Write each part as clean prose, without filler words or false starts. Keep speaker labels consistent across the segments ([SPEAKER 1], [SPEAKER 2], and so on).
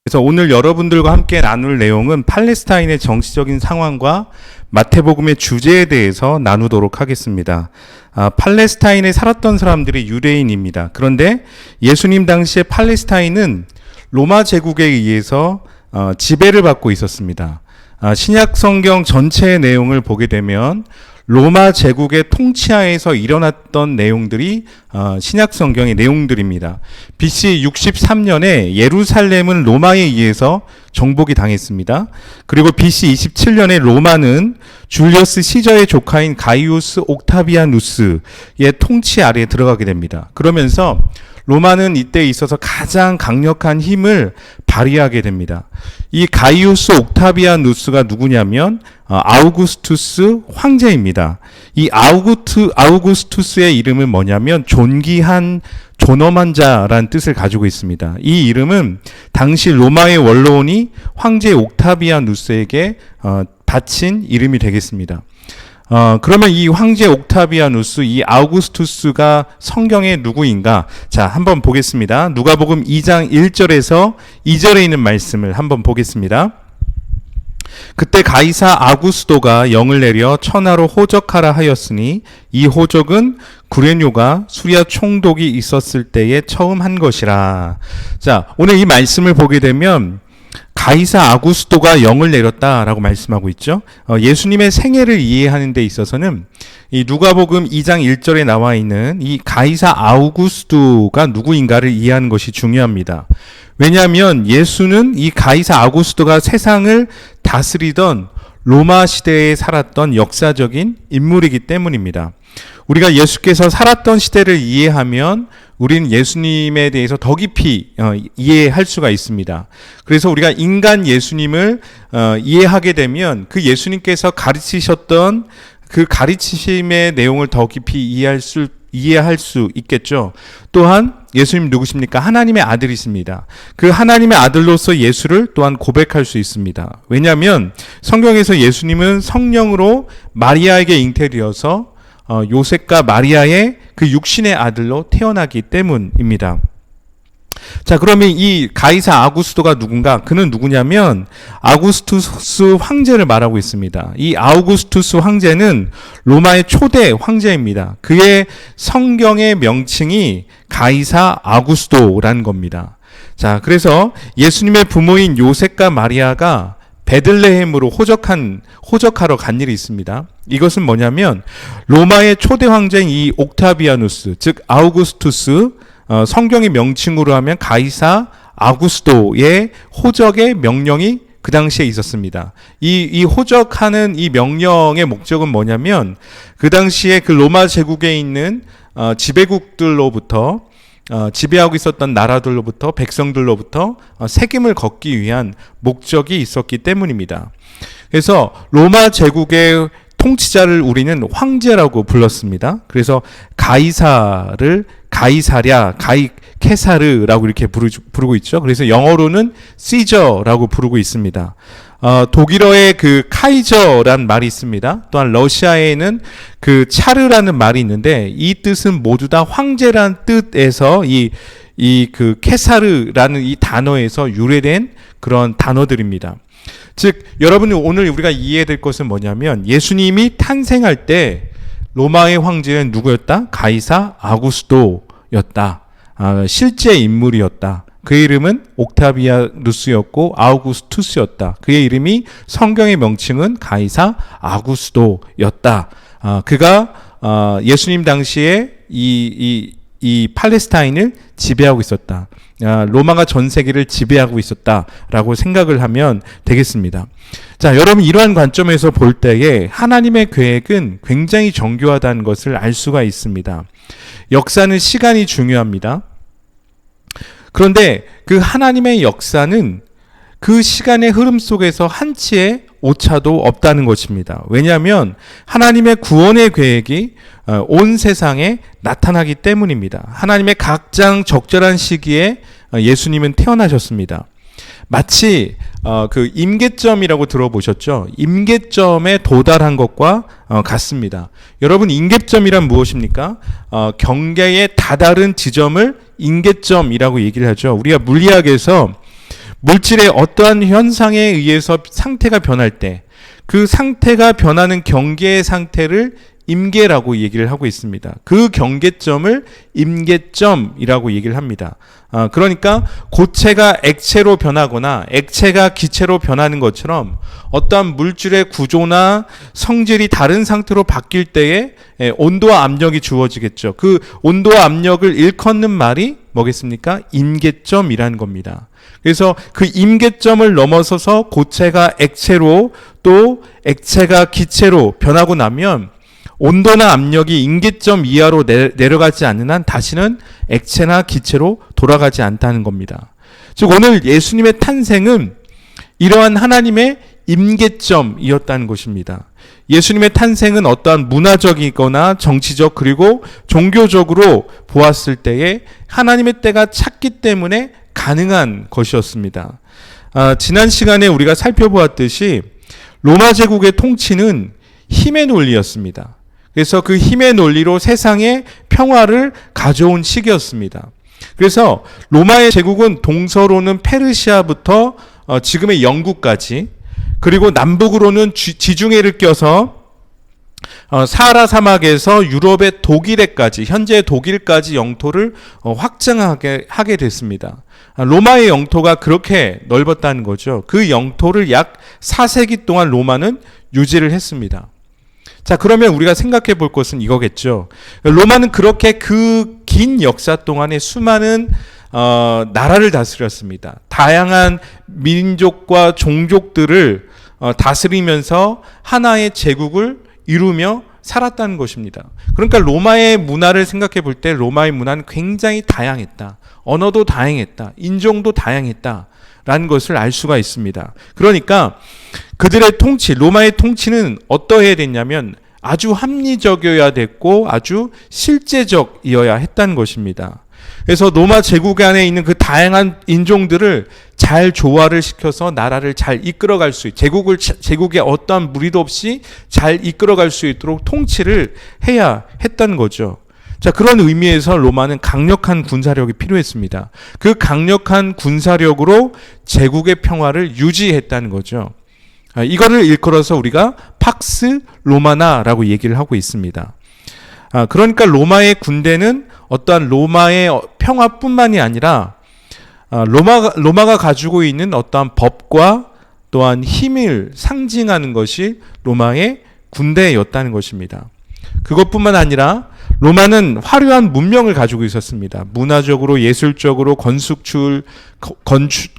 [SPEAKER 1] 그래서 오늘 여러분들과 함께 나눌 내용은 팔레스타인의 정치적인 상황과 마태복음의 주제에 대해서 나누도록 하겠습니다. 팔레스타인에 살았던 사람들이 유대인입니다. 그런데 예수님 당시에 팔레스타인은 로마 제국에 의해서 지배를 받고 있었습니다. 신약 성경 전체의 내용을 보게 되면 로마 제국의 통치하에서 일어났던 내용들이 신약 성경의 내용들입니다. BC 63년에 예루살렘은 로마에 의해서 정복이 당했습니다. 그리고 BC 27년에 로마는 줄리어스 시저의 조카인 가이우스 옥타비아누스의 통치 아래에 들어가게 됩니다. 그러면서 로마는 이때 있어서 가장 강력한 힘을 발휘하게 됩니다. 이 가이우스 옥타비아누스가 누구냐면 아우구스투스 황제입니다. 이 아우구스투스의 이름은 뭐냐면 존귀한 존엄한 자라는 뜻을 가지고 있습니다. 이 이름은 당시 로마의 원로원이 황제 옥타비아누스에게 바친 이름이 되겠습니다. 그러면 이 황제 옥타비아누스, 이 아우구스투스가 성경의 누구인가? 자, 한번 보겠습니다. 누가복음 2장 1절에서 2절에 있는 말씀을 한번 보겠습니다. 그때 가이사 아구스도가 영을 내려 천하로 호적하라 하였으니 이 호적은 구레뇨가 수리아 총독이 있었을 때에 처음 한 것이라. 자, 오늘 이 말씀을 보게 되면 가이사 아구스도가 영을 내렸다라고 말씀하고 있죠. 예수님의 생애를 이해하는 데 있어서는 이 누가복음 2장 1절에 나와 있는 이 가이사 아우구스도가 누구인가를 이해하는 것이 중요합니다. 왜냐하면 예수는 이 가이사 아구스도가 세상을 다스리던 로마 시대에 살았던 역사적인 인물이기 때문입니다. 우리가 예수께서 살았던 시대를 이해하면 우리는 예수님에 대해서 더 깊이 이해할 수가 있습니다. 그래서 우리가 인간 예수님을 이해하게 되면 그 예수님께서 가르치셨던 그 가르치심의 내용을 더 깊이 이해할 수 있겠죠. 또한 예수님 누구십니까? 하나님의 아들이십니다. 그 하나님의 아들로서 예수를 또한 고백할 수 있습니다. 왜냐하면 성경에서 예수님은 성령으로 마리아에게 잉태되어서 요셉과 마리아의 그 육신의 아들로 태어나기 때문입니다. 자, 그러면 이 가이사 아구스도가 누군가? 그는 누구냐면 아구스투스 황제를 말하고 있습니다. 이 아우구스투스 황제는 로마의 초대 황제입니다. 그의 성경의 명칭이 가이사 아구스도라는 겁니다. 자, 그래서 예수님의 부모인 요셉과 마리아가 베들레헴으로 호적하러 간 일이 있습니다. 이것은 뭐냐면 로마의 초대 황제인 이 옥타비아누스, 즉 아우구스투스, 성경의 명칭으로 하면 가이사 아구스도의 호적의 명령이 그 당시에 있었습니다. 이 호적하는 이 명령의 목적은 뭐냐면 그 당시에 그 로마 제국에 있는 지배국들로부터 지배하고 있었던 나라들로부터 백성들로부터 책임을 걷기 위한 목적이 있었기 때문입니다. 그래서 로마 제국의 통치자를 우리는 황제라고 불렀습니다. 그래서 가이사를 가이사랴, 케사르라고 이렇게 부르고 있죠. 그래서 영어로는 시저라고 부르고 있습니다. 독일어에 그 카이저란 말이 있습니다. 또한 러시아에는 그 차르라는 말이 있는데 이 뜻은 모두 다 황제란 뜻에서 그 케사르라는 이 단어에서 유래된 그런 단어들입니다. 즉, 여러분이 오늘 우리가 이해해야 될 것은 뭐냐면 예수님이 탄생할 때 로마의 황제는 누구였다? 가이사 아구스도였다. 실제 인물이었다. 그의 이름은 옥타비아누스였고 아우구스투스였다. 그의 이름이 성경의 명칭은 가이사 아구스도였다. 그가 예수님 당시에 이 팔레스타인을 지배하고 있었다. 로마가 전 세계를 지배하고 있었다라고 생각을 하면 되겠습니다. 자, 여러분 이러한 관점에서 볼 때에 하나님의 계획은 굉장히 정교하다는 것을 알 수가 있습니다. 역사는 시간이 중요합니다. 그런데 그 하나님의 역사는 그 시간의 흐름 속에서 한치의 오차도 없다는 것입니다. 왜냐하면 하나님의 구원의 계획이 온 세상에 나타나기 때문입니다. 하나님의 각장 적절한 시기에 예수님은 태어나셨습니다. 마치 그 임계점이라고 들어보셨죠? 임계점에 도달한 것과 같습니다. 여러분, 임계점이란 무엇입니까? 경계의 다다른 지점을 임계점이라고 얘기를 하죠. 우리가 물리학에서 물질의 어떠한 현상에 의해서 상태가 변할 때 그 상태가 변하는 경계의 상태를 임계라고 얘기를 하고 있습니다. 그 경계점을 임계점이라고 얘기를 합니다. 그러니까 고체가 액체로 변하거나 액체가 기체로 변하는 것처럼 어떠한 물질의 구조나 성질이 다른 상태로 바뀔 때에 온도와 압력이 주어지겠죠. 그 온도와 압력을 일컫는 말이 뭐겠습니까? 임계점이라는 겁니다. 그래서 그 임계점을 넘어서서 고체가 액체로 또 액체가 기체로 변하고 나면 온도나 압력이 임계점 이하로 내려가지 않는 한 다시는 액체나 기체로 돌아가지 않다는 겁니다. 즉 오늘 예수님의 탄생은 이러한 하나님의 임계점이었다는 것입니다. 예수님의 탄생은 어떠한 문화적이거나 정치적 그리고 종교적으로 보았을 때에 하나님의 때가 찼기 때문에 가능한 것이었습니다. 지난 시간에 우리가 살펴보았듯이 로마 제국의 통치는 힘의 논리였습니다. 그래서 그 힘의 논리로 세상에 평화를 가져온 시기였습니다. 그래서 로마의 제국은 동서로는 페르시아부터 지금의 영국까지 그리고 남북으로는 지중해를 껴서 사하라 사막에서 유럽의 독일에까지 현재 독일까지 영토를 확장하게 하게 됐습니다. 로마의 영토가 그렇게 넓었다는 거죠. 그 영토를 약 4세기 동안 로마는 유지를 했습니다. 자, 그러면 우리가 생각해 볼 것은 이거겠죠. 로마는 그렇게 그 긴 역사 동안에 수많은 나라를 다스렸습니다. 다양한 민족과 종족들을 다스리면서 하나의 제국을 이루며 살았다는 것입니다. 그러니까 로마의 문화를 생각해 볼 때 로마의 문화는 굉장히 다양했다. 언어도 다양했다. 인종도 다양했다. 라는 것을 알 수가 있습니다. 그러니까 그들의 통치, 로마의 통치는 어떠해야 됐냐면 아주 합리적이어야 됐고 아주 실제적이어야 했다는 것입니다. 그래서 로마 제국 안에 있는 그 다양한 인종들을 잘 조화를 시켜서 나라를 잘 이끌어갈 수 있도록 제국에 어떠한 무리도 없이 잘 이끌어갈 수 있도록 통치를 해야 했다는 거죠. 자, 그런 의미에서 로마는 강력한 군사력이 필요했습니다. 그 강력한 군사력으로 제국의 평화를 유지했다는 거죠. 이거를 일컬어서 우리가 팍스 로마나라고 얘기를 하고 있습니다. 그러니까 로마의 군대는 어떠한 로마의 평화뿐만이 아니라 로마가 가지고 있는 어떠한 법과 또한 힘을 상징하는 것이 로마의 군대였다는 것입니다. 그것뿐만 아니라 로마는 화려한 문명을 가지고 있었습니다. 문화적으로, 예술적으로,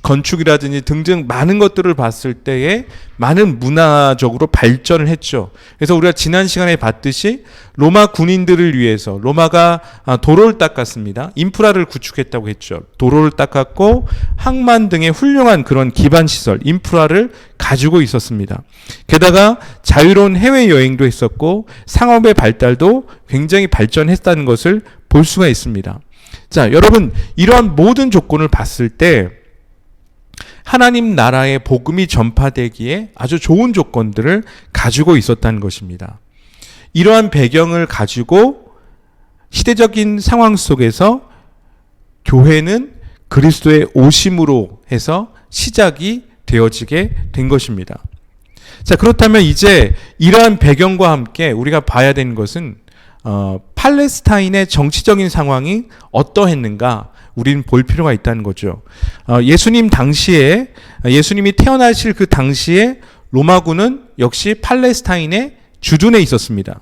[SPEAKER 1] 건축이라든지 등등 많은 것들을 봤을 때에 많은 문화적으로 발전을 했죠. 그래서 우리가 지난 시간에 봤듯이 로마 군인들을 위해서 로마가 도로를 닦았습니다. 인프라를 구축했다고 했죠. 도로를 닦았고 항만 등의 훌륭한 그런 기반시설, 인프라를 가지고 있었습니다. 게다가 자유로운 해외여행도 했었고 상업의 발달도 굉장히 발전했다는 것을 볼 수가 있습니다. 자, 여러분, 이러한 모든 조건을 봤을 때 하나님 나라의 복음이 전파되기에 아주 좋은 조건들을 가지고 있었다는 것입니다. 이러한 배경을 가지고 시대적인 상황 속에서 교회는 그리스도의 오심으로 해서 시작이 되어지게 된 것입니다. 자, 그렇다면 이제 이러한 배경과 함께 우리가 봐야 되는 것은 팔레스타인의 정치적인 상황이 어떠했는가 우리는 볼 필요가 있다는 거죠. 예수님이 태어나실 그 당시에 로마군은 역시 팔레스타인의 주둔에 있었습니다.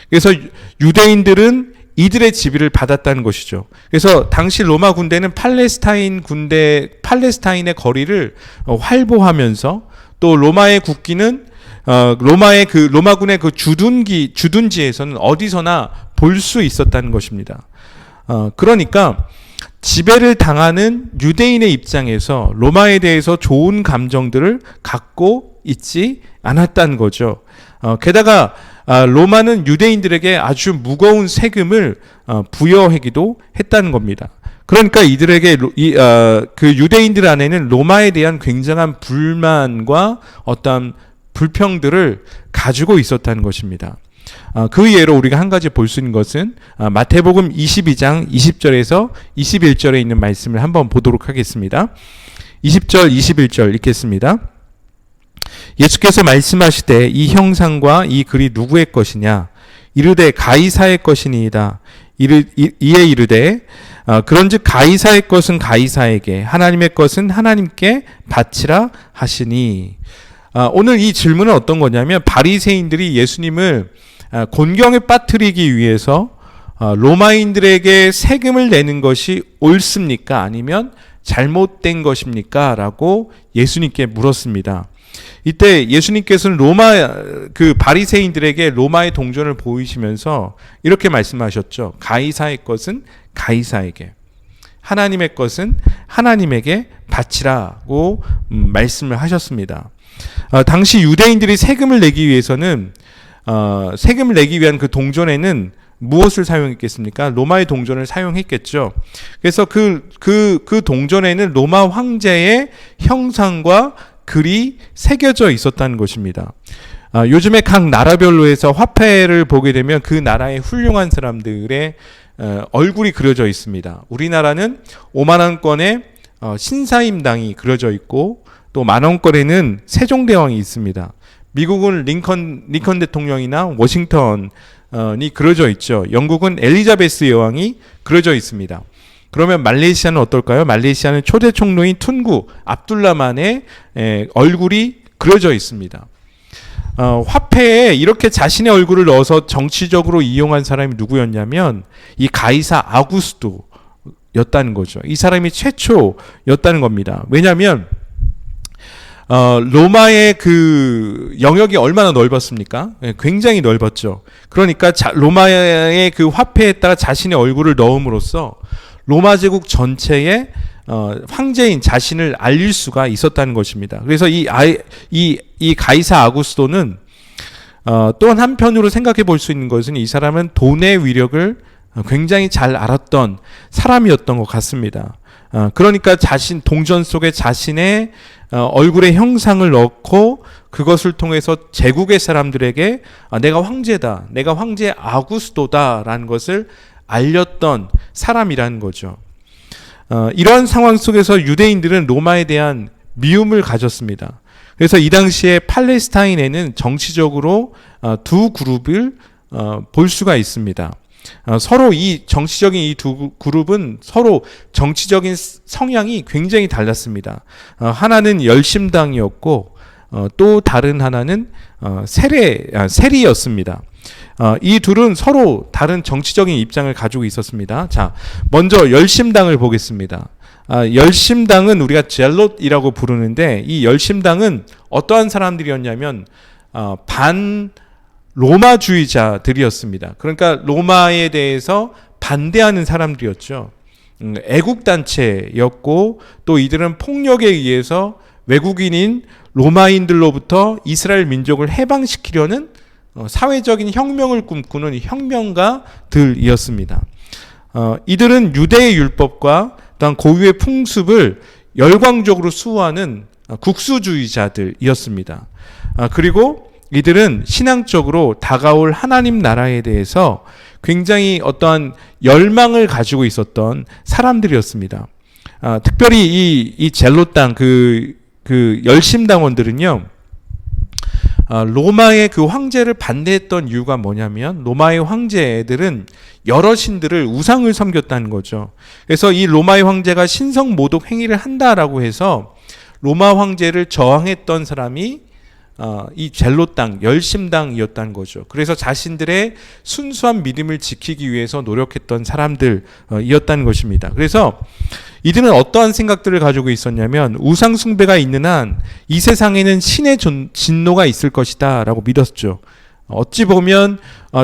[SPEAKER 1] 그래서 유대인들은 이들의 지위를 받았다는 것이죠. 그래서 당시 로마 군대는 팔레스타인의 거리를 활보하면서 또 로마의 국기는 로마군의 그 주둔지에서는 어디서나 볼 수 있었다는 것입니다. 그러니까 지배를 당하는 유대인의 입장에서 로마에 대해서 좋은 감정들을 갖고 있지 않았다는 거죠. 게다가 로마는 유대인들에게 아주 무거운 세금을 부여하기도 했다는 겁니다. 그러니까 이들에게 그 유대인들 안에는 로마에 대한 굉장한 불만과 어떤 불평들을 가지고 있었다는 것입니다. 그 예로 우리가 한 가지 볼 수 있는 것은 마태복음 22장 20절에서 21절에 있는 말씀을 한번 보도록 하겠습니다. 20절, 21절 읽겠습니다. 예수께서 말씀하시되 이 형상과 이 글이 누구의 것이냐? 이르되 가이사의 것이니이다. 이에 이르되 그런즉 가이사의 것은 가이사에게, 하나님의 것은 하나님께 바치라 하시니. 오늘 이 질문은 어떤 거냐면, 바리새인들이 예수님을 곤경에 빠뜨리기 위해서 로마인들에게 세금을 내는 것이 옳습니까? 아니면 잘못된 것입니까? 라고 예수님께 물었습니다. 이때 예수님께서는 그 바리새인들에게 로마의 동전을 보이시면서 이렇게 말씀하셨죠. 가이사의 것은 가이사에게, 하나님의 것은 하나님에게 바치라고 말씀을 하셨습니다. 당시 유대인들이 세금을 내기 위해서는 세금을 내기 위한 그 동전에는 무엇을 사용했겠습니까? 로마의 동전을 사용했겠죠. 그래서 그 동전에는 로마 황제의 형상과 글이 새겨져 있었다는 것입니다. 요즘에 각 나라별로 해서 화폐를 보게 되면 그 나라의 훌륭한 사람들의 얼굴이 그려져 있습니다. 우리나라는 5만원권에 신사임당이 그려져 있고, 또 만원권에는 세종대왕이 있습니다. 미국은 링컨 대통령이나 워싱턴이 그려져 있죠. 영국은 엘리자베스 여왕이 그려져 있습니다. 그러면 말레이시아는 어떨까요? 말레이시아는 초대 총리인 툰구 압둘라만의 얼굴이 그려져 있습니다. 화폐에 이렇게 자신의 얼굴을 넣어서 정치적으로 이용한 사람이 누구였냐면 이 가이사 아구스토였다는 거죠. 이 사람이 최초였다는 겁니다. 왜냐하면 로마의 그 영역이 얼마나 넓었습니까? 굉장히 넓었죠. 그러니까 로마의 그 화폐에다가 자신의 얼굴을 넣음으로써 로마 제국 전체에 황제인 자신을 알릴 수가 있었다는 것입니다. 그래서 이 가이사 아구스토는 또한 한편으로 생각해 볼 수 있는 것은 이 사람은 돈의 위력을 굉장히 잘 알았던 사람이었던 것 같습니다. 그러니까 동전 속에 자신의 얼굴의 형상을 넣고 그것을 통해서 제국의 사람들에게 내가 황제다, 내가 황제 아구스토다라는 것을 알렸던 사람이라는 거죠. 이러한 상황 속에서 유대인들은 로마에 대한 미움을 가졌습니다. 그래서 이 당시에 팔레스타인에는 정치적으로 두 그룹을 볼 수가 있습니다. 서로 이 정치적인 이 두 그룹은 서로 정치적인 성향이 굉장히 달랐습니다. 하나는 열심당이었고 또 다른 하나는 세리였습니다. 이 둘은 서로 다른 정치적인 입장을 가지고 있었습니다. 자, 먼저 열심당을 보겠습니다. 열심당은 우리가 젤롯이라고 부르는데, 이 열심당은 어떠한 사람들이었냐면 반 로마주의자들이었습니다. 그러니까 로마에 대해서 반대하는 사람들이었죠. 애국단체였고, 또 이들은 폭력에 의해서 외국인인 로마인들로부터 이스라엘 민족을 해방시키려는 사회적인 혁명을 꿈꾸는 혁명가들이었습니다. 이들은 유대의 율법과 또한 고유의 풍습을 열광적으로 수호하는 국수주의자들이었습니다. 그리고 이들은 신앙적으로 다가올 하나님 나라에 대해서 굉장히 어떠한 열망을 가지고 있었던 사람들이었습니다. 특별히 이 젤롯당 그 열심당원들은요, 로마의 그 황제를 반대했던 이유가 뭐냐면, 로마의 황제들은 여러 신들을 우상을 섬겼다는 거죠. 그래서 이 로마의 황제가 신성 모독 행위를 한다라고 해서 로마 황제를 저항했던 사람이 이 젤롯당, 열심당이었다는 거죠. 그래서 자신들의 순수한 믿음을 지키기 위해서 노력했던 사람들이었다는 것입니다. 그래서 이들은 어떠한 생각들을 가지고 있었냐면, 우상 숭배가 있는 한 이 세상에는 신의 진노가 있을 것이다 라고 믿었죠. 어찌 보면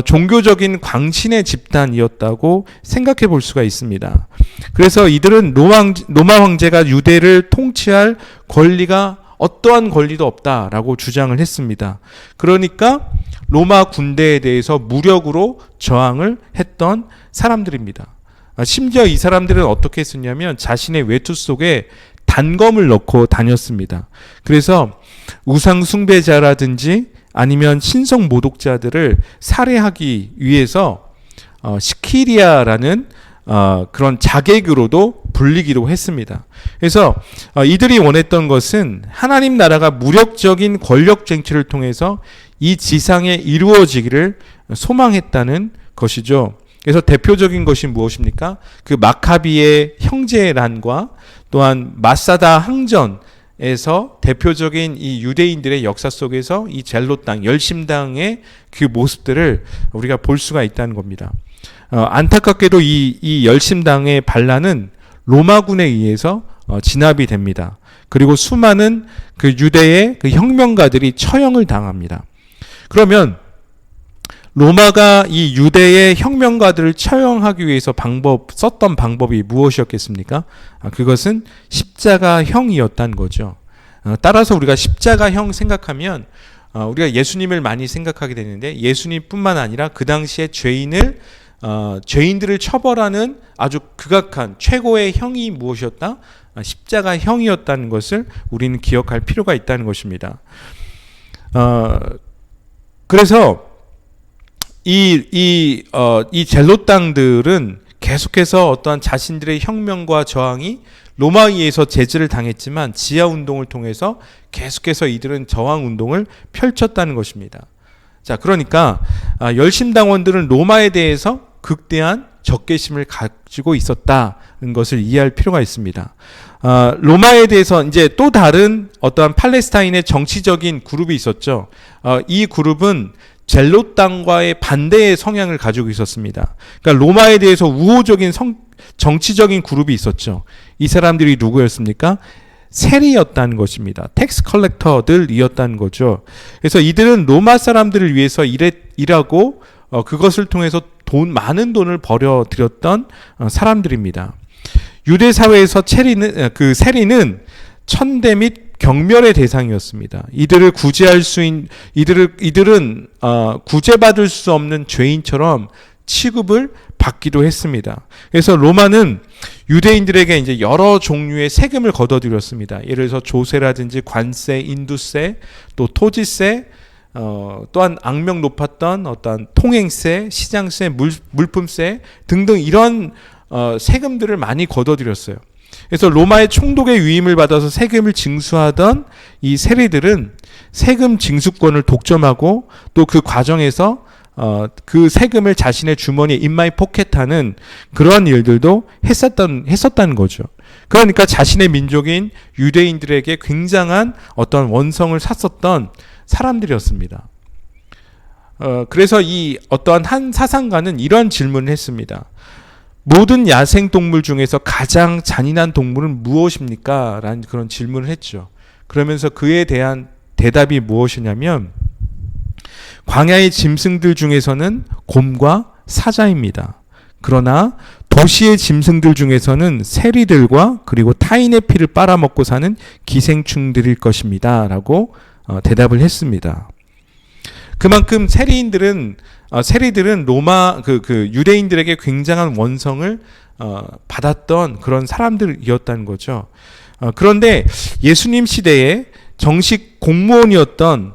[SPEAKER 1] 종교적인 광신의 집단이었다고 생각해 볼 수가 있습니다. 그래서 이들은 로마 황제가 유대를 통치할 권리가 어떠한 권리도 없다라고 주장을 했습니다. 그러니까 로마 군대에 대해서 무력으로 저항을 했던 사람들입니다. 심지어 이 사람들은 어떻게 했었냐면 자신의 외투 속에 단검을 넣고 다녔습니다. 그래서 우상 숭배자라든지 아니면 신성 모독자들을 살해하기 위해서 시키리아라는 그런 자객으로도 불리기도 했습니다. 그래서 이들이 원했던 것은 하나님 나라가 무력적인 권력 쟁취를 통해서 이 지상에 이루어지기를 소망했다는 것이죠. 그래서 대표적인 것이 무엇입니까? 그 마카비의 형제란과 또한 마사다 항전에서 대표적인 이 유대인들의 역사 속에서 이 젤롯당, 열심당의 그 모습들을 우리가 볼 수가 있다는 겁니다. 안타깝게도 이 열심당의 반란은 로마군에 의해서 진압이 됩니다. 그리고 수많은 그 유대의 그 혁명가들이 처형을 당합니다. 그러면 로마가 이 유대의 혁명가들을 처형하기 위해서 썼던 방법이 무엇이었겠습니까? 그것은 십자가형이었다는 거죠. 따라서 우리가 십자가형 생각하면 우리가 예수님을 많이 생각하게 되는데, 예수님뿐만 아니라 그 당시에 죄인들을 처벌하는 아주 극악한 최고의 형이 무엇이었다? 십자가형이었다는 것을 우리는 기억할 필요가 있다는 것입니다. 그래서 이 젤롯당들은 계속해서 어떠한 자신들의 혁명과 저항이 로마에 의해서 제지를 당했지만 지하 운동을 통해서 계속해서 이들은 저항 운동을 펼쳤다는 것입니다. 자, 그러니까 열심당원들은 로마에 대해서 극대한 적개심을 가지고 있었다는 것을 이해할 필요가 있습니다. 로마에 대해서 이제 또 다른 어떠한 팔레스타인의 정치적인 그룹이 있었죠. 이 그룹은 젤롯당과의 반대의 성향을 가지고 있었습니다. 그러니까 로마에 대해서 우호적인 정치적인 그룹이 있었죠. 이 사람들이 누구였습니까? 세리였다는 것입니다. 텍스 컬렉터들이었다는 거죠. 그래서 이들은 로마 사람들을 위해서 일하고 그것을 통해서 많은 돈을 벌어들였던 사람들입니다. 유대 사회에서 세리는 천대 및 경멸의 대상이었습니다. 이들은 구제받을 수 없는 죄인처럼 취급을 받기도 했습니다. 그래서 로마는 유대인들에게 이제 여러 종류의 세금을 걷어들였습니다. 예를 들어서 조세라든지 관세, 인두세, 또 토지세, 또한 악명 높았던 어떤 통행세, 시장세, 물품세 등등 이런 세금들을 많이 걷어들였어요. 그래서 로마의 총독의 위임을 받아서 세금을 징수하던 이 세리들은 세금 징수권을 독점하고 또 그 과정에서 그 세금을 자신의 주머니에 인마이 포켓하는 그러한 일들도 했었다는 거죠. 그러니까 자신의 민족인 유대인들에게 굉장한 어떤 원성을 샀었던 사람들이었습니다. 그래서 이 어떠한 한 사상가는 이런 질문을 했습니다. 모든 야생동물 중에서 가장 잔인한 동물은 무엇입니까? 라는 그런 질문을 했죠. 그러면서 그에 대한 대답이 무엇이냐면 광야의 짐승들 중에서는 곰과 사자입니다. 그러나 도시의 짐승들 중에서는 세리들과 그리고 타인의 피를 빨아먹고 사는 기생충들일 것입니다. 라고 대답을 했습니다. 그만큼 세리들은 로마 유대인들에게 굉장한 원성을 받았던 그런 사람들이었다는 거죠. 그런데 예수님 시대에 정식 공무원이었던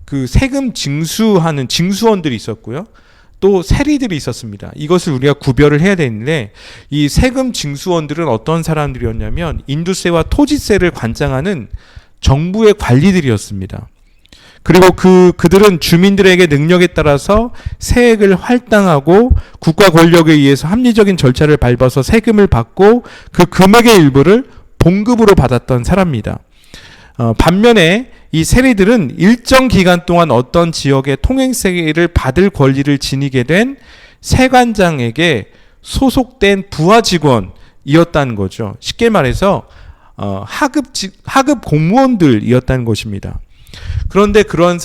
[SPEAKER 1] 그 세금 징수하는 징수원들이 있었고요. 또 세리들이 있었습니다. 이것을 우리가 구별을 해야 되는데, 이 세금 징수원들은 어떤 사람들이었냐면 인두세와 토지세를 관장하는 정부의 관리들이었습니다. 그리고 그들은 주민들에게 능력에 따라서 세액을 할당하고 국가 권력에 의해서 합리적인 절차를 밟아서 세금을 받고 그 금액의 일부를 봉급으로 받았던 사람입니다. 반면에 이 세리들은 일정 기간 동안 어떤 지역의 통행세를 받을 권리를 지니게 된 세관장에게 소속된 부하 직원이었다는 거죠. 쉽게 말해서 하급 공무원들이었다는 것입니다. 그런데 그런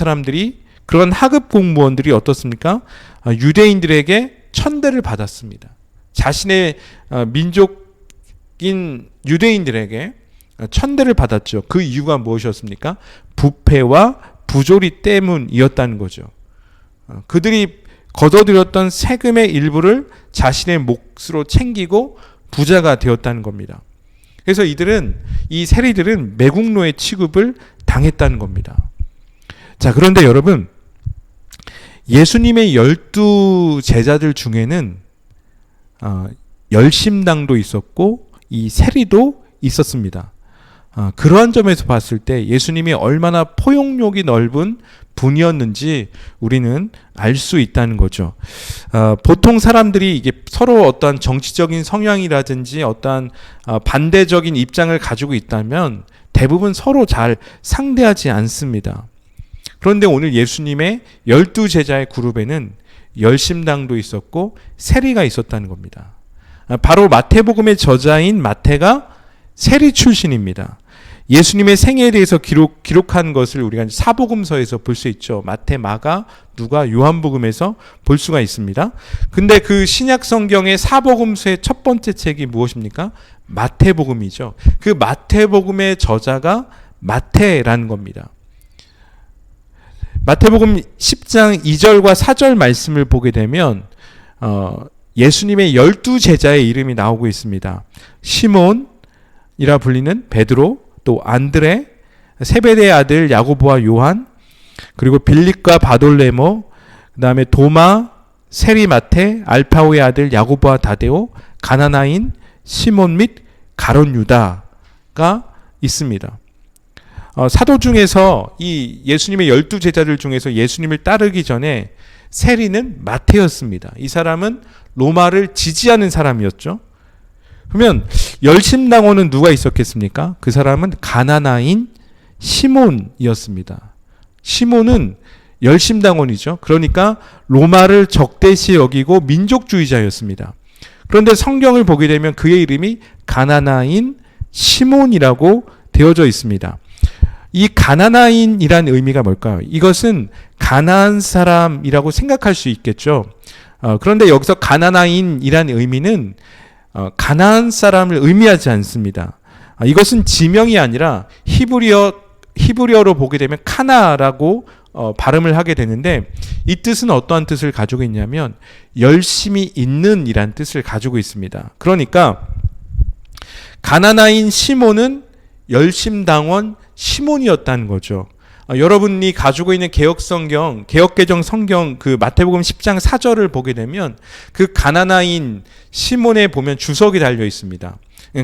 [SPEAKER 1] 하급 공무원들이 어떻습니까? 유대인들에게 천대를 받았습니다. 자신의 민족인 유대인들에게 천대를 받았죠. 그 이유가 무엇이었습니까? 부패와 부조리 때문이었다는 거죠. 그들이 걷어들였던 세금의 일부를 자신의 몫으로 챙기고 부자가 되었다는 겁니다. 그래서 이 세리들은 매국노의 취급을 당했다는 겁니다. 자, 그런데 여러분, 예수님의 12 제자들 중에는 열심당도 있었고 이 세리도 있었습니다. 그러한 점에서 봤을 때 예수님이 얼마나 포용력이 넓은 분이었는지 우리는 알 수 있다는 거죠. 보통 사람들이 이게 서로 어떠한 정치적인 성향이라든지 어떠한 반대적인 입장을 가지고 있다면 대부분 서로 잘 상대하지 않습니다. 그런데 오늘 예수님의 12제자의 그룹에는 열심당도 있었고 세리가 있었다는 겁니다. 바로 마태복음의 저자인 마태가 세리 출신입니다. 예수님의 생애에 대해서 기록한 것을 우리가 사복음서에서 볼 수 있죠. 마태, 마가, 누가, 요한복음에서 볼 수가 있습니다. 근데 그 신약 성경의 사복음서의 첫 번째 책이 무엇입니까? 마태복음이죠. 그 마태복음의 저자가 마태라는 겁니다. 마태복음 10장 2절과 4절 말씀을 보게 되면 예수님의 12제자의 이름이 나오고 있습니다. 시몬이라 불리는 베드로, 또 안드레, 세베대의 아들 야고보와 요한, 그리고 빌립과 바돌레모, 그 다음에 도마, 세리마테, 알파오의 아들 야고보와 다데오, 가나나인, 시몬 및 가룟 유다가 있습니다. 사도 중에서 이 예수님의 12제자들 중에서 예수님을 따르기 전에 세리는 마태였습니다. 이 사람은 로마를 지지하는 사람이었죠. 그러면 열심당원은 누가 있었겠습니까? 그 사람은 가나나인 시몬이었습니다. 시몬은 열심당원이죠. 그러니까 로마를 적대시 여기고 민족주의자였습니다. 그런데 성경을 보게 되면 그의 이름이 가나나인 시몬이라고 되어져 있습니다. 이 가나나인이란 의미가 뭘까요? 이것은 가나안 사람이라고 생각할 수 있겠죠. 그런데 여기서 가나나인이란 의미는 가나안 사람을 의미하지 않습니다. 이것은 지명이 아니라 히브리어로 보게 되면 카나라고 발음을 하게 되는데 이 뜻은 어떠한 뜻을 가지고 있냐면 열심히 있는 이란 뜻을 가지고 있습니다. 그러니까 가나나인 시몬은 열심당원 시몬이었다는 거죠. 여러분이 가지고 있는 개역개정 성경 그 마태복음 10장 4절을 보게 되면 그 가나나인 시몬에 보면 주석이 달려 있습니다.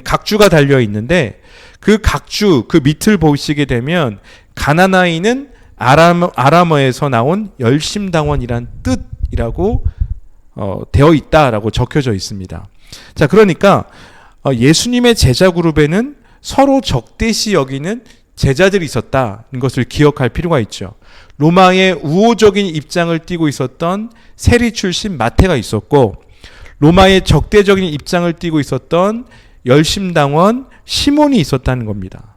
[SPEAKER 1] 각주가 달려 있는데 그 각주 그 밑을 보시게 되면 가나나인은 아람어에서 나온 열심당원이란 뜻이라고 되어 있다라고 적혀져 있습니다. 자, 그러니까 예수님의 제자 그룹에는 서로 적대시 여기는 제자들이 있었다는 것을 기억할 필요가 있죠. 로마의 우호적인 입장을 띠고 있었던 세리 출신 마태가 있었고 로마의 적대적인 입장을 띠고 있었던 열심당원 시몬이 있었다는 겁니다.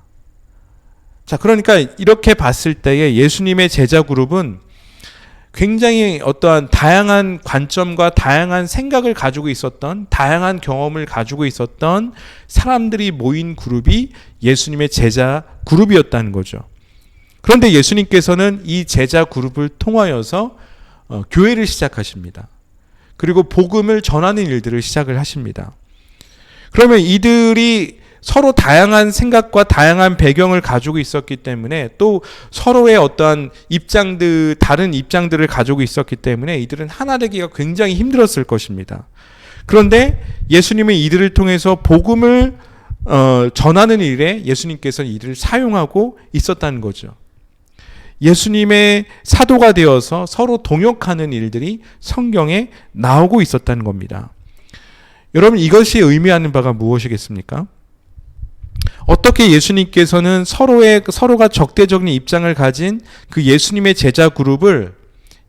[SPEAKER 1] 자, 그러니까 이렇게 봤을 때에 예수님의 제자 그룹은 굉장히 어떠한 다양한 관점과 다양한 생각을 가지고 있었던 다양한 경험을 가지고 있었던 사람들이 모인 그룹이 예수님의 제자 그룹이었다는 거죠. 그런데 예수님께서는 이 제자 그룹을 통하여서 교회를 시작하십니다. 그리고 복음을 전하는 일들을 시작을 하십니다. 그러면 이들이 서로 다양한 생각과 다양한 배경을 가지고 있었기 때문에 또 서로의 어떠한 다른 입장들을 가지고 있었기 때문에 이들은 하나 되기가 굉장히 힘들었을 것입니다. 그런데 예수님은 이들을 통해서 복음을 전하는 일에 예수님께서는 이들을 사용하고 있었다는 거죠. 예수님의 사도가 되어서 서로 동역하는 일들이 성경에 나오고 있었다는 겁니다. 여러분, 이것이 의미하는 바가 무엇이겠습니까? 어떻게 예수님께서는 서로가 적대적인 입장을 가진 그 예수님의 제자 그룹을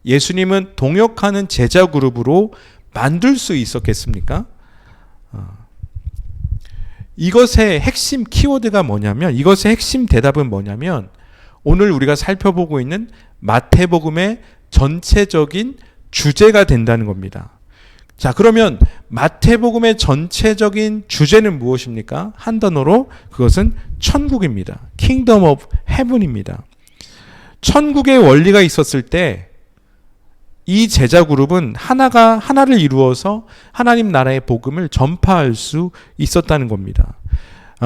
[SPEAKER 1] 예수님은 동역하는 제자 그룹으로 만들 수 있었겠습니까? 이것의 핵심 키워드가 뭐냐면, 이것의 핵심 대답은 뭐냐면 오늘 우리가 살펴보고 있는 마태복음의 전체적인 주제가 된다는 겁니다. 자, 그러면 마태복음의 전체적인 주제는 무엇입니까? 한 단어로 그것은 천국입니다. Kingdom of Heaven입니다. 천국의 원리가 있었을 때 이 제자 그룹은 하나를 이루어서 하나님 나라의 복음을 전파할 수 있었다는 겁니다.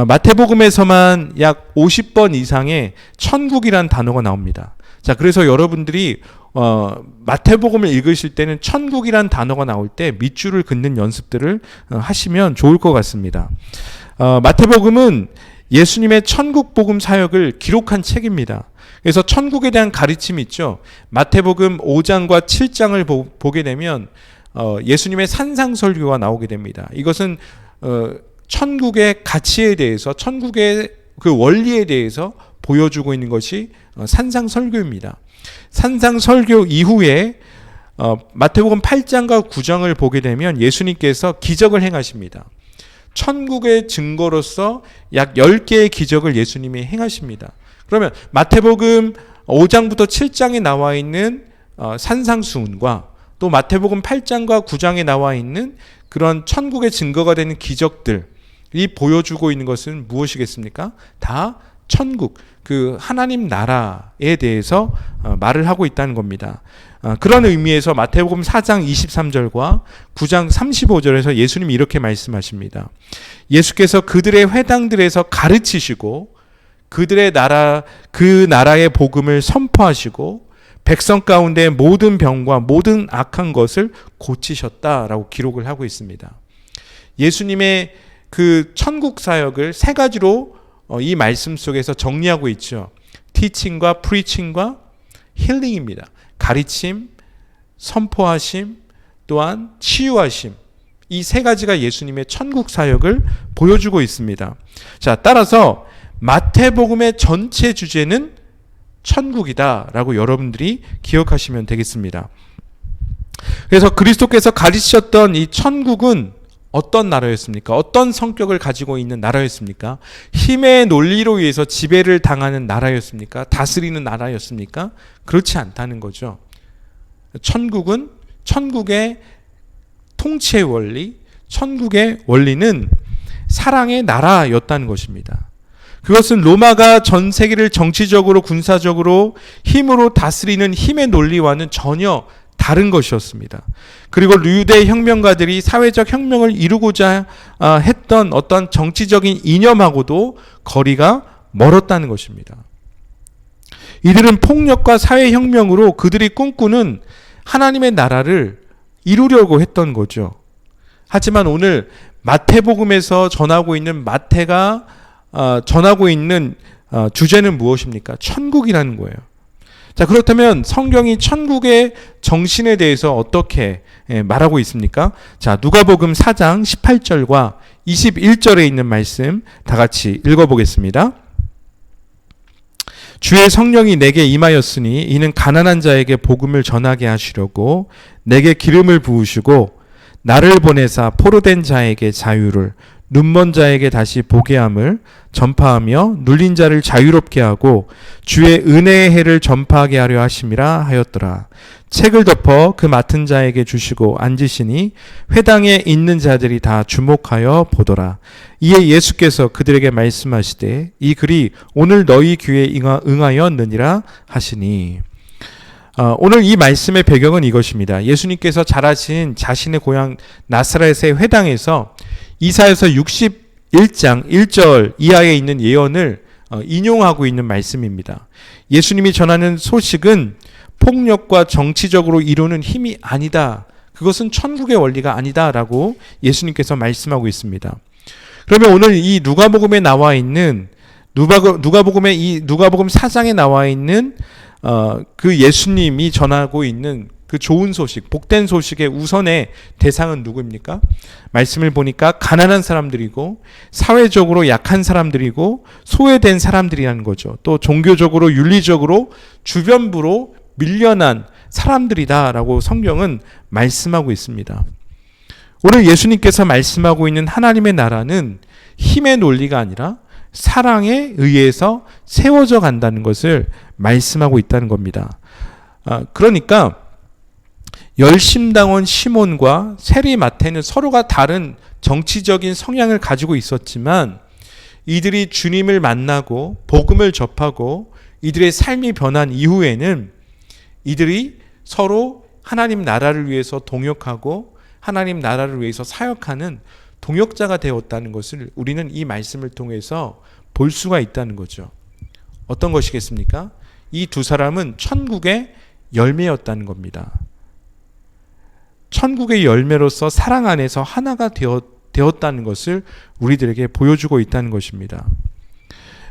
[SPEAKER 1] 마태복음에서만 약 50번 이상의 천국이란 단어가 나옵니다. 자, 그래서 여러분들이 마태복음을 읽으실 때는 천국이란 단어가 나올 때 밑줄을 긋는 연습들을 하시면 좋을 것 같습니다. 마태복음은 예수님의 천국 복음 사역을 기록한 책입니다. 그래서 천국에 대한 가르침이 있죠. 마태복음 5장과 7장을 보게 되면 예수님의 산상설교가 나오게 됩니다. 이것은 천국의 가치에 대해서, 천국의 그 원리에 대해서 보여주고 있는 것이 산상설교입니다. 산상설교 이후에 마태복음 8장과 9장을 보게 되면 예수님께서 기적을 행하십니다. 천국의 증거로서 약 10개의 기적을 예수님이 행하십니다. 그러면 마태복음 5장부터 7장에 나와 있는 산상수훈과 또 마태복음 8장과 9장에 나와 있는 그런 천국의 증거가 되는 기적들이 보여주고 있는 것은 무엇이겠습니까? 다 천국, 그 하나님 나라에 대해서 말을 하고 있다는 겁니다. 그런 의미에서 마태복음 4장 23절과 9장 35절에서 예수님이 이렇게 말씀하십니다. 예수께서 그들의 회당들에서 가르치시고 그들의 나라, 그 나라의 복음을 선포하시고 백성 가운데 모든 병과 모든 악한 것을 고치셨다라고 기록을 하고 있습니다. 예수님의 그 천국 사역을 세 가지로 이 말씀 속에서 정리하고 있죠. 티칭과 프리칭과 힐링입니다. 가르침, 선포하심, 또한 치유하심. 이 세 가지가 예수님의 천국 사역을 보여주고 있습니다. 자, 따라서 마태복음의 전체 주제는 천국이다라고 여러분들이 기억하시면 되겠습니다. 그래서 그리스도께서 가르치셨던 이 천국은 어떤 나라였습니까? 어떤 성격을 가지고 있는 나라였습니까? 힘의 논리로 의해서 지배를 당하는 나라였습니까? 다스리는 나라였습니까? 그렇지 않다는 거죠. 천국은 천국의 통치의 원리, 천국의 원리는 사랑의 나라였다는 것입니다. 그것은 로마가 전 세계를 정치적으로 군사적으로 힘으로 다스리는 힘의 논리와는 전혀 다른 것이었습니다. 그리고 유대 혁명가들이 사회적 혁명을 이루고자 했던 어떤 정치적인 이념하고도 거리가 멀었다는 것입니다. 이들은 폭력과 사회혁명으로 그들이 꿈꾸는 하나님의 나라를 이루려고 했던 거죠. 하지만 오늘 마태복음에서 전하고 있는 마태가 전하고 있는 주제는 무엇입니까? 천국이라는 거예요. 자, 그렇다면 성경이 천국의 정신에 대해서 어떻게 말하고 있습니까? 자, 누가복음 4장 18절과 21절에 있는 말씀 다 같이 읽어보겠습니다. 주의 성령이 내게 임하였으니 이는 가난한 자에게 복음을 전하게 하시려고 내게 기름을 부으시고 나를 보내사 포로된 자에게 자유를, 눈먼 자에게 다시 보게 함을 전파하며 눌린 자를 자유롭게 하고 주의 은혜의 해를 전파하게 하려 하심이라 하였더라. 책을 덮어 그 맡은 자에게 주시고 앉으시니 회당에 있는 자들이 다 주목하여 보더라. 이에 예수께서 그들에게 말씀하시되 이 글이 오늘 너희 귀에 응하였느니라 하시니. 오늘 이 말씀의 배경은 이것입니다. 예수님께서 자라신 자신의 고향 나사렛의 회당에서 이사야서 61장 1절 이하에 있는 예언을 인용하고 있는 말씀입니다. 예수님이 전하는 소식은 폭력과 정치적으로 이루는 힘이 아니다. 그것은 천국의 원리가 아니다라고 예수님께서 말씀하고 있습니다. 그러면 오늘 이 누가복음에 나와 있는 누가복음의 이 누가복음 4장에 나와 있는 그 예수님이 전하고 있는 그 좋은 소식, 복된 소식의 우선의 대상은 누구입니까? 말씀을 보니까 가난한 사람들이고 사회적으로 약한 사람들이고 소외된 사람들이라는 거죠. 또 종교적으로 윤리적으로 주변부로 밀려난 사람들이다라고 성경은 말씀하고 있습니다. 오늘 예수님께서 말씀하고 있는 하나님의 나라는 힘의 논리가 아니라 사랑에 의해서 세워져 간다는 것을 말씀하고 있다는 겁니다. 그러니까 열심당원 시몬과 세리 마태는 서로가 다른 정치적인 성향을 가지고 있었지만 이들이 주님을 만나고 복음을 접하고 이들의 삶이 변한 이후에는 이들이 서로 하나님 나라를 위해서 동역하고 하나님 나라를 위해서 사역하는 동역자가 되었다는 것을 우리는 이 말씀을 통해서 볼 수가 있다는 거죠. 어떤 것이겠습니까? 이 두 사람은 천국의 열매였다는 겁니다. 천국의 열매로서 사랑 안에서 하나가 되었다는 것을 우리들에게 보여주고 있다는 것입니다.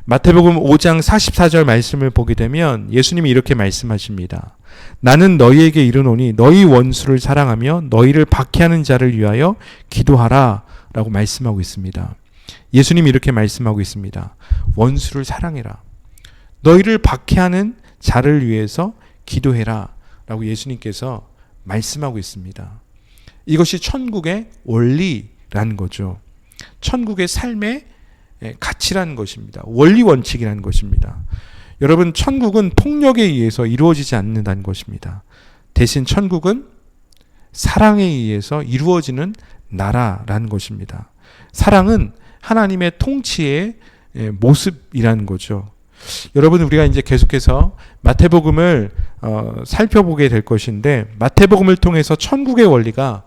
[SPEAKER 1] 마태복음 5장 44절 말씀을 보게 되면 예수님이 이렇게 말씀하십니다. 나는 너희에게 이르노니 너희 원수를 사랑하며 너희를 박해하는 자를 위하여 기도하라 라고 말씀하고 있습니다. 예수님이 이렇게 말씀하고 있습니다. 원수를 사랑해라. 너희를 박해하는 자를 위해서 기도해라 라고 예수님께서 말씀하고 있습니다. 이것이 천국의 원리라는 거죠. 천국의 삶의 가치라는 것입니다. 원리 원칙이라는 것입니다. 여러분, 천국은 폭력에 의해서 이루어지지 않는다는 것입니다. 대신 천국은 사랑에 의해서 이루어지는 나라라는 것입니다. 사랑은 하나님의 통치의 모습이라는 거죠. 여러분, 우리가 이제 계속해서 마태복음을 살펴보게 될 것인데, 마태복음을 통해서 천국의 원리가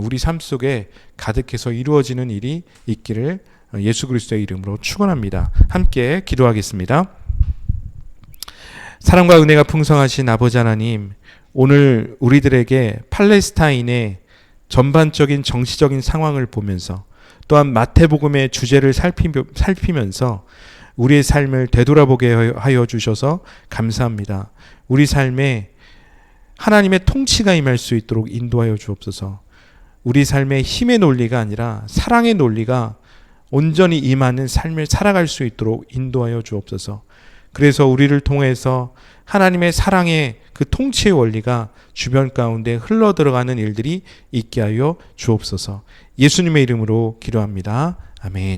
[SPEAKER 1] 우리 삶 속에 가득해서 이루어지는 일이 있기를 예수 그리스도의 이름으로 축원합니다. 함께 기도하겠습니다. 사랑과 은혜가 풍성하신 아버지 하나님, 오늘 우리들에게 팔레스타인의 전반적인 정치적인 상황을 보면서 또한 마태복음의 주제를 살피면서 우리의 삶을 되돌아보게 하여 주셔서 감사합니다. 우리 삶에 하나님의 통치가 임할 수 있도록 인도하여 주옵소서. 우리 삶의 힘의 논리가 아니라 사랑의 논리가 온전히 임하는 삶을 살아갈 수 있도록 인도하여 주옵소서. 그래서 우리를 통해서 하나님의 사랑의 그 통치의 원리가 주변 가운데 흘러들어가는 일들이 있게 하여 주옵소서. 예수님의 이름으로 기도합니다. 아멘.